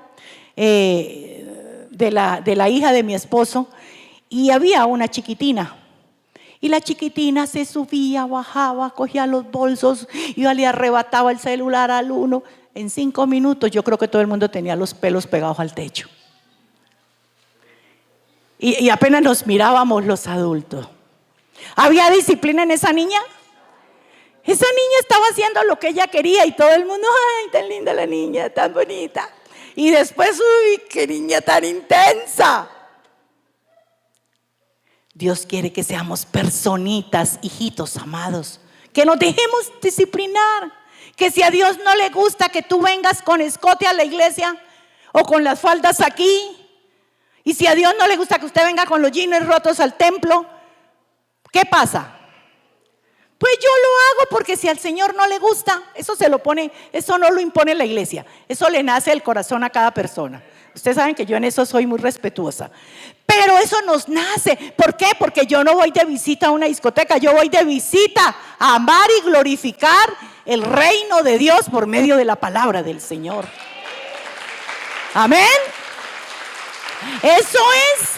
de la hija de mi esposo, y había una chiquitina. Y la chiquitina se subía, bajaba, cogía los bolsos, iba, le arrebataba el celular al uno. En 5 minutos yo creo que todo el mundo tenía los pelos pegados al techo. Y apenas nos mirábamos los adultos. ¿Había disciplina en esa niña? Esa niña estaba haciendo lo que ella quería y todo el mundo, ¡ay, tan linda la niña, tan bonita! Y después, ¡uy, qué niña tan intensa! Dios quiere que seamos personitas, hijitos amados, que nos dejemos disciplinar, que si a Dios no le gusta que tú vengas con escote a la iglesia o con las faldas aquí, y si a Dios no le gusta que usted venga con los jeans rotos al templo, ¿qué pasa? Pues yo lo hago porque si al Señor no le gusta, eso se lo pone, eso no lo impone la iglesia, eso le nace del corazón a cada persona. Ustedes saben que yo en eso soy muy respetuosa. Pero eso nos nace. ¿Por qué? Porque yo no voy de visita a una discoteca, yo voy de visita a amar y glorificar el reino de Dios por medio de la palabra del Señor. Amén. Eso es.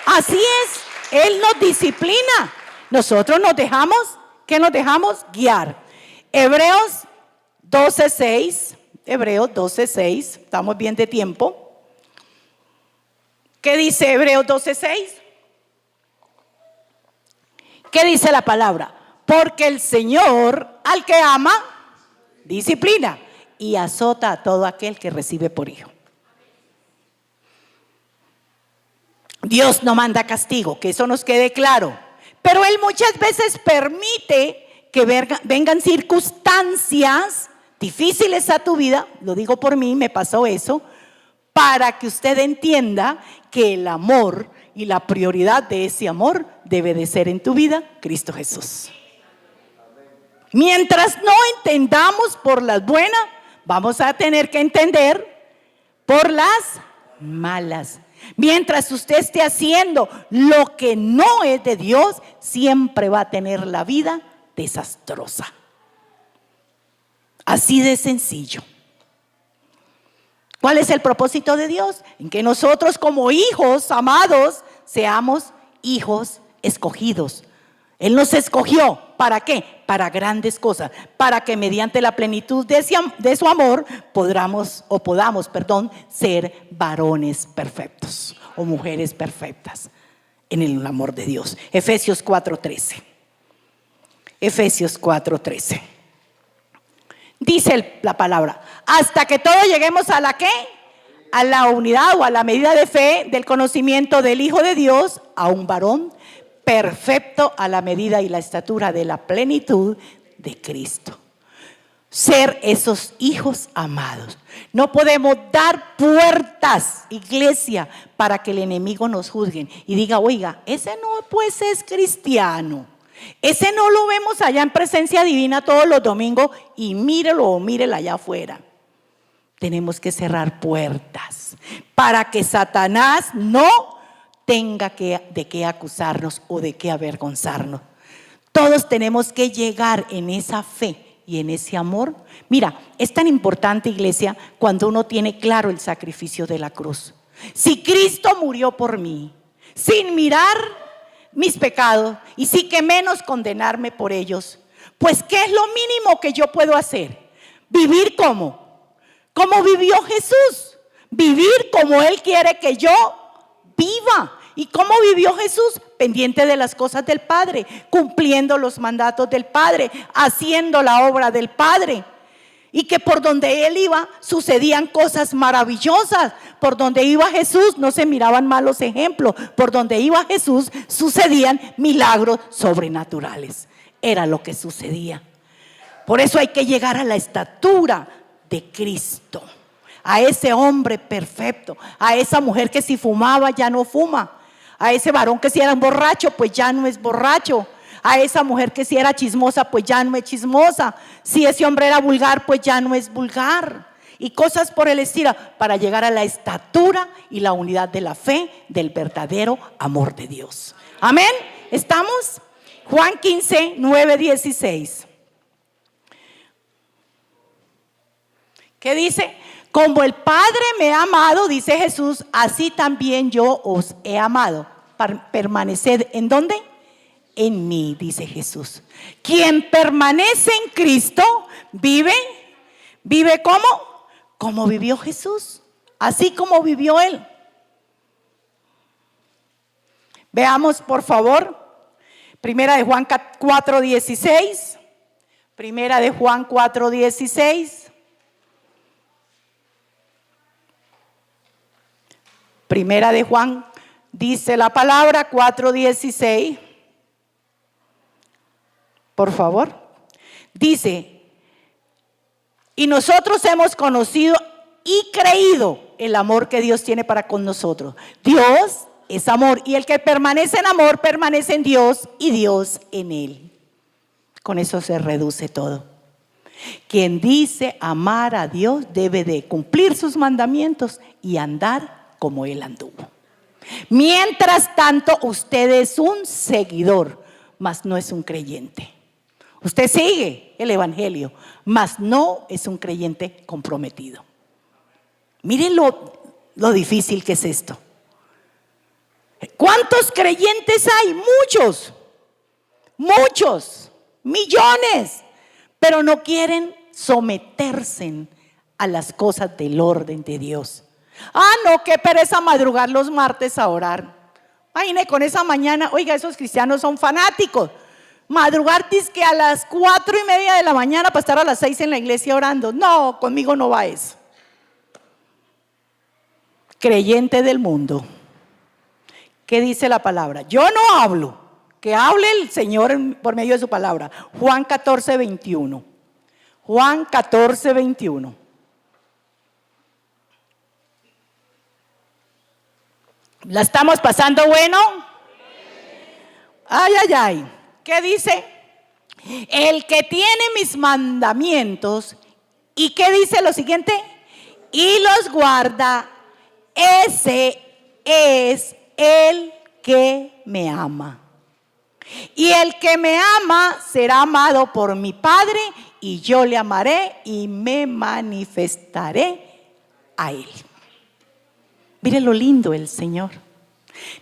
Así es. Él nos disciplina. Nosotros nos dejamos, ¿qué nos dejamos? Guiar. Hebreos 12:6. Hebreos 12:6. Estamos bien de tiempo. ¿Qué dice Hebreos 12:6? ¿Qué dice la palabra? Porque el Señor al que ama, disciplina y azota a todo aquel que recibe por hijo. Dios no manda castigo, que eso nos quede claro. Pero Él muchas veces permite que vengan circunstancias difíciles a tu vida. Lo digo por mí, me pasó eso. Para que usted entienda que el amor y la prioridad de ese amor debe de ser en tu vida Cristo Jesús. Mientras no entendamos por las buenas, vamos a tener que entender por las malas. Mientras usted esté haciendo lo que no es de Dios, siempre va a tener la vida desastrosa. Así de sencillo. ¿Cuál es el propósito de Dios? En que nosotros como hijos amados seamos hijos escogidos. Él nos escogió, ¿para qué? Para grandes cosas, para que mediante la plenitud de su amor podamos ser varones perfectos o mujeres perfectas en el amor de Dios. Efesios 4:13. Efesios 4:13. Dice la palabra, hasta que todos lleguemos a la ¿qué? A la unidad o a la medida de fe del conocimiento del Hijo de Dios, a un varón perfecto a la medida y la estatura de la plenitud de Cristo. Ser esos hijos amados. No podemos dar puertas, iglesia, para que el enemigo nos juzgue y diga, oiga, ese no pues es cristiano. Ese no lo vemos allá en presencia divina todos los domingos y mírelo o mírela allá afuera. Tenemos que cerrar puertas para que Satanás no tenga de qué acusarnos o de qué avergonzarnos. Todos tenemos que llegar en esa fe y en ese amor. Mira, es tan importante, iglesia, cuando uno tiene claro el sacrificio de la cruz. Si Cristo murió por mí, sin mirar mis pecados y sí que menos condenarme por ellos, pues ¿qué es lo mínimo que yo puedo hacer? Vivir como vivió Jesús, vivir como Él quiere que yo viva. ¿Y cómo vivió Jesús? Pendiente de las cosas del Padre, cumpliendo los mandatos del Padre, haciendo la obra del Padre. Y que por donde Él iba sucedían cosas maravillosas. Por donde iba Jesús no se miraban malos ejemplos. Por donde iba Jesús sucedían milagros sobrenaturales. Era lo que sucedía. Por eso hay que llegar a la estatura de Cristo. A ese hombre perfecto. A esa mujer que si fumaba ya no fuma. A ese varón que si era borracho pues ya no es borracho. A esa mujer que si era chismosa pues ya no es chismosa. Si ese hombre era vulgar pues ya no es vulgar. Y cosas por el estilo, para llegar a la estatura y la unidad de la fe del verdadero amor de Dios. Amén. ¿Estamos? Juan 15:9-16. ¿Qué dice? Como el Padre me ha amado, dice Jesús, así también yo os he amado. Permaneced ¿en dónde? En mí, dice Jesús. Quien permanece en Cristo vive ¿cómo? Como vivió Jesús, así como vivió Él. Veamos por favor, Primera de Juan 4:16. Primera de Juan 4:16. Primera de Juan, dice la palabra 4:16. Por favor. Dice, y nosotros hemos conocido y creído el amor que Dios tiene para con nosotros. Dios es amor y el que permanece en amor permanece en Dios y Dios en él. Con eso se reduce todo. Quien dice amar a Dios debe de cumplir sus mandamientos y andar como Él anduvo. Mientras tanto, usted es un seguidor, mas no es un creyente. Usted sigue el evangelio, mas no es un creyente comprometido. Miren lo difícil que es esto. ¿Cuántos creyentes hay? Muchos, millones, pero no quieren someterse a las cosas del orden de Dios. No, qué pereza madrugar los martes a orar. Imagínate con esa mañana, oiga, esos cristianos son fanáticos. Madrugar dizque a las 4:30 de la mañana para estar a las 6 en la iglesia orando. No, conmigo no va eso. Creyente del mundo. ¿Qué dice la palabra? Yo no hablo, que hable el Señor por medio de su palabra. Juan 14:21. Juan 14:21. ¿La estamos pasando bueno? Ay, ay, ay. ¿Qué dice? El que tiene mis mandamientos, ¿y qué dice lo siguiente? Y los guarda, ese es el que me ama. Y el que me ama será amado por mi Padre, y yo le amaré y me manifestaré a él. Mire lo lindo el Señor.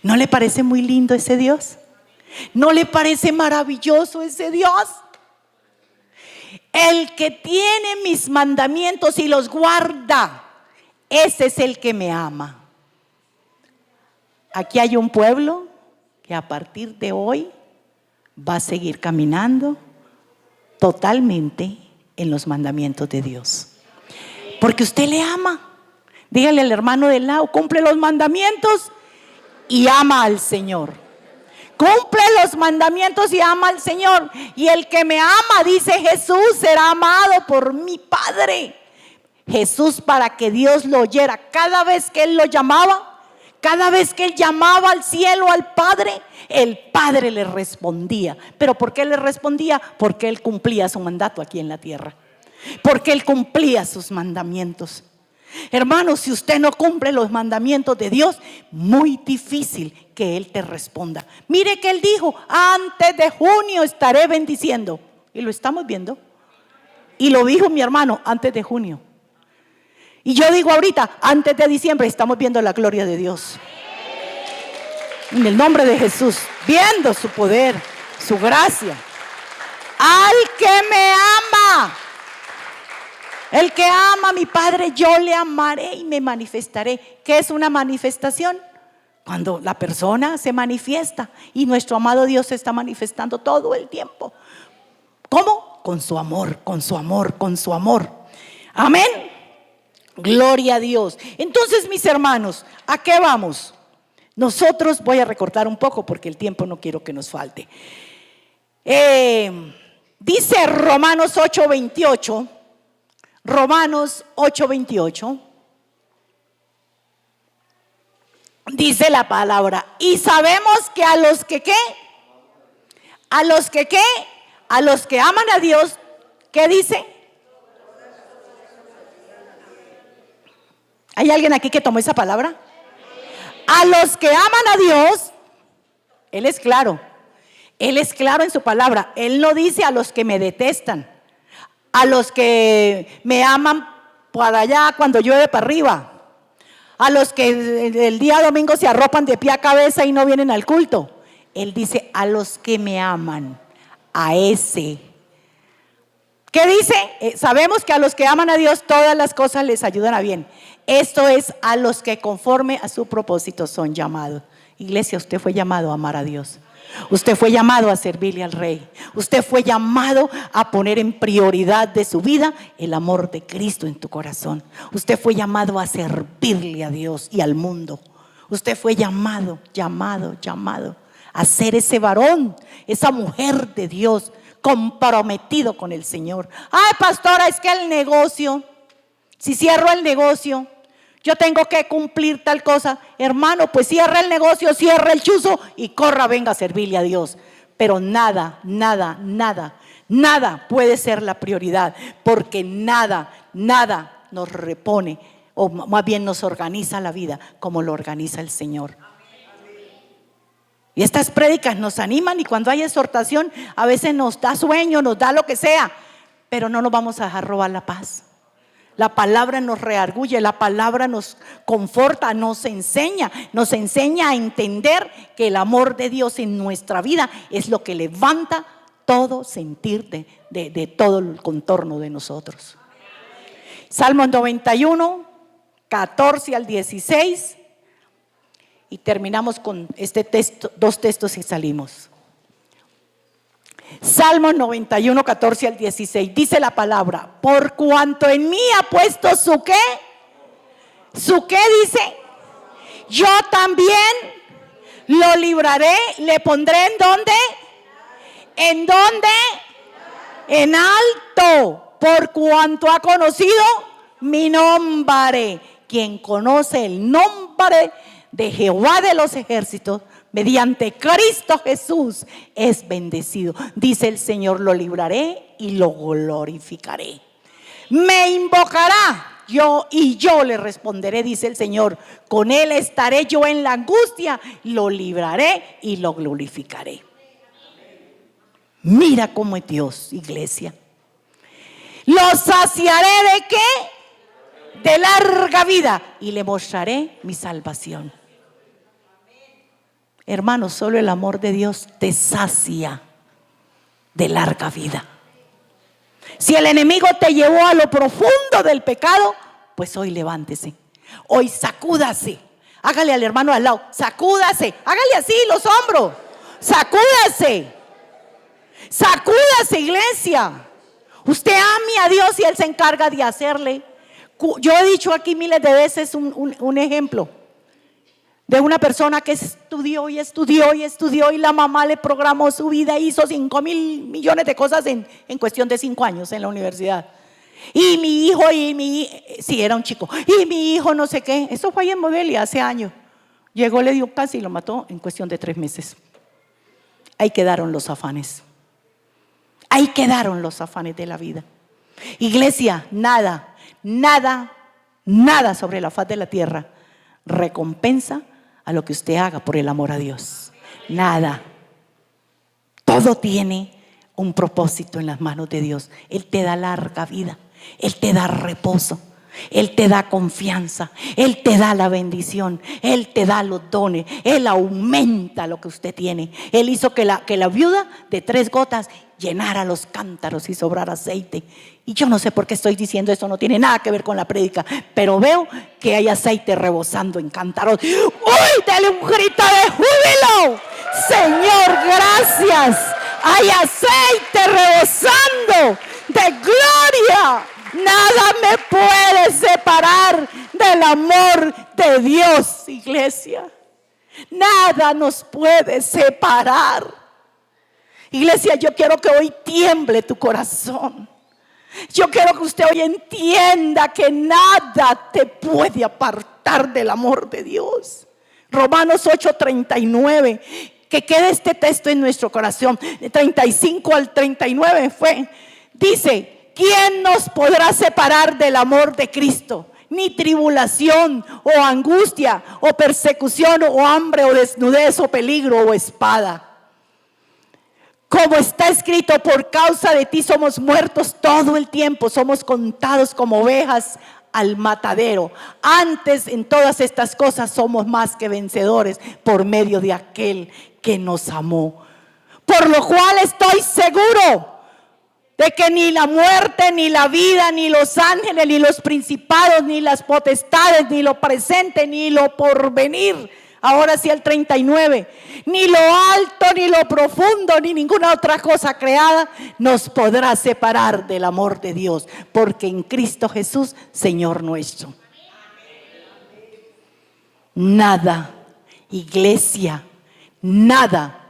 ¿No le parece muy lindo ese Dios? ¿No le parece maravilloso ese Dios? El que tiene mis mandamientos y los guarda, ese es el que me ama. Aquí hay un pueblo que a partir de hoy va a seguir caminando totalmente en los mandamientos de Dios, porque usted le ama. Dígale al hermano del lado: cumple los mandamientos y ama al Señor. Cumple los mandamientos y ama al Señor. Y el que me ama, dice Jesús, será amado por mi Padre. Jesús, para que Dios lo oyera, cada vez que Él lo llamaba, cada vez que Él llamaba al cielo al Padre, el Padre le respondía. ¿Pero por qué le respondía? Porque Él cumplía su mandato aquí en la tierra, porque Él cumplía sus mandamientos. Hermanos, si usted no cumple los mandamientos de Dios, muy difícil que Él te responda. Mire que Él dijo: antes de junio estaré bendiciendo. Y lo estamos viendo. Y lo dijo mi hermano: antes de junio. Y yo digo ahorita: antes de diciembre estamos viendo la gloria de Dios. En el nombre de Jesús, viendo su poder, su gracia. Al que me ama, el que ama a mi Padre, yo le amaré y me manifestaré. ¿Qué es una manifestación? Cuando la persona se manifiesta, y nuestro amado Dios se está manifestando todo el tiempo. ¿Cómo? Con su amor, con su amor, con su amor. Amén. Gloria a Dios. Entonces, mis hermanos, ¿a qué vamos? Nosotros, voy a recortar un poco porque el tiempo no quiero que nos falte. Dice Romanos 8:28. Romanos 8:28. Dice la palabra: y sabemos que a los que ¿qué? A los que ¿qué? A los que aman a Dios, ¿qué dice? ¿Hay alguien aquí que tomó esa palabra? A los que aman a Dios, Él es claro. Él es claro en su palabra. Él no dice a los que me detestan, a los que me aman para allá cuando llueve para arriba, a los que el día domingo se arropan de pie a cabeza y no vienen al culto. Él dice: a los que me aman, a ese. ¿Qué dice? Sabemos que a los que aman a Dios todas las cosas les ayudan a bien. Esto es a los que conforme a su propósito son llamados. Iglesia, usted fue llamado a amar a Dios. Usted fue llamado a servirle al Rey. Usted fue llamado a poner en prioridad de su vida el amor de Cristo en tu corazón. Usted fue llamado a servirle a Dios y al mundo. Usted fue llamado a ser ese varón, esa mujer de Dios, comprometido con el Señor. Ay, pastora, es que el negocio, si cierro el negocio, yo tengo que cumplir tal cosa. Hermano, pues cierra el negocio, cierra el chuzo y corra, venga a servirle a Dios. Pero nada Nada puede ser la prioridad, porque nada nos repone, o más bien nos organiza la vida como lo organiza el Señor. Y estas prédicas nos animan, y cuando hay exhortación a veces nos da sueño, nos da lo que sea, pero no nos vamos a dejar robar la paz. La palabra nos reargulle, la palabra nos conforta, nos enseña a entender que el amor de Dios en nuestra vida es lo que levanta todo sentir de todo el contorno de nosotros. Salmos 91, 14 al 16, y terminamos con este texto, 2 textos y salimos. Salmos 91, 14 al 16, dice la palabra: por cuanto en mí ha puesto su ¿qué? ¿Su qué dice? Yo también lo libraré, le pondré ¿en dónde? ¿En dónde? En alto, por cuanto ha conocido mi nombre. Quien conoce el nombre de Jehová de los ejércitos, mediante Cristo Jesús, es bendecido. Dice el Señor: lo libraré y lo glorificaré. Me invocará y yo le responderé, dice el Señor. Con él estaré yo en la angustia, lo libraré y lo glorificaré. Mira cómo es Dios, iglesia. Lo saciaré ¿de qué? De larga vida, y le mostraré mi salvación. Hermanos, solo el amor de Dios te sacia de larga vida. Si el enemigo te llevó a lo profundo del pecado, pues hoy levántese, hoy sacúdase. Hágale al hermano al lado: sacúdase, hágale así los hombros, sacúdase. Sacúdase, iglesia. Usted ame a Dios y Él se encarga de hacerle. Yo he dicho aquí miles de veces un ejemplo de una persona que estudió y estudió y estudió, y la mamá le programó su vida, hizo 5,000 millones de cosas en cuestión de 5 años en la universidad. Y mi hijo, sí, era un chico, y mi hijo no sé qué. Eso fue ahí en Modelia hace años. Llegó, le dio cáncer y lo mató en cuestión de 3 meses. Ahí quedaron los afanes. Ahí quedaron los afanes de la vida. Iglesia, nada sobre la faz de la tierra recompensa a lo que usted haga por el amor a Dios. Nada. Todo tiene un propósito en las manos de Dios. Él te da larga vida, Él te da reposo, Él te da confianza, Él te da la bendición, Él te da los dones, Él aumenta lo que usted tiene. Él hizo que la viuda de 3 gotas llenara los cántaros y sobrara aceite. Y yo no sé por qué estoy diciendo esto, no tiene nada que ver con la prédica, pero veo que hay aceite rebosando en cántaros. ¡Uy! Dale un grito de júbilo. Señor, gracias. Hay aceite rebosando de gloria. Nada me puede separar del amor de Dios, iglesia. Nada nos puede separar. Iglesia, yo quiero que hoy tiemble tu corazón. Yo quiero que usted hoy entienda que nada te puede apartar del amor de Dios. Romanos 8:39. Que quede este texto en nuestro corazón. De 35 al 39 dice: ¿quién nos podrá separar del amor de Cristo? Ni tribulación, o angustia, o persecución, o hambre, o desnudez, o peligro, o espada. Como está escrito: por causa de ti somos muertos todo el tiempo, somos contados como ovejas al matadero. Antes, en todas estas cosas somos más que vencedores por medio de aquel que nos amó. Por lo cual estoy seguro de que ni la muerte, ni la vida, ni los ángeles, ni los principados, ni las potestades, ni lo presente, ni lo porvenir, ahora sí el 39, ni lo alto, ni lo profundo, ni ninguna otra cosa creada nos podrá separar del amor de Dios, porque en Cristo Jesús, Señor nuestro. Nada, iglesia, nada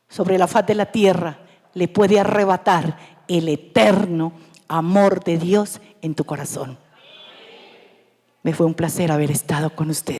sobre la faz de la tierra le puede arrebatar el eterno amor de Dios en tu corazón. Me fue un placer haber estado con usted.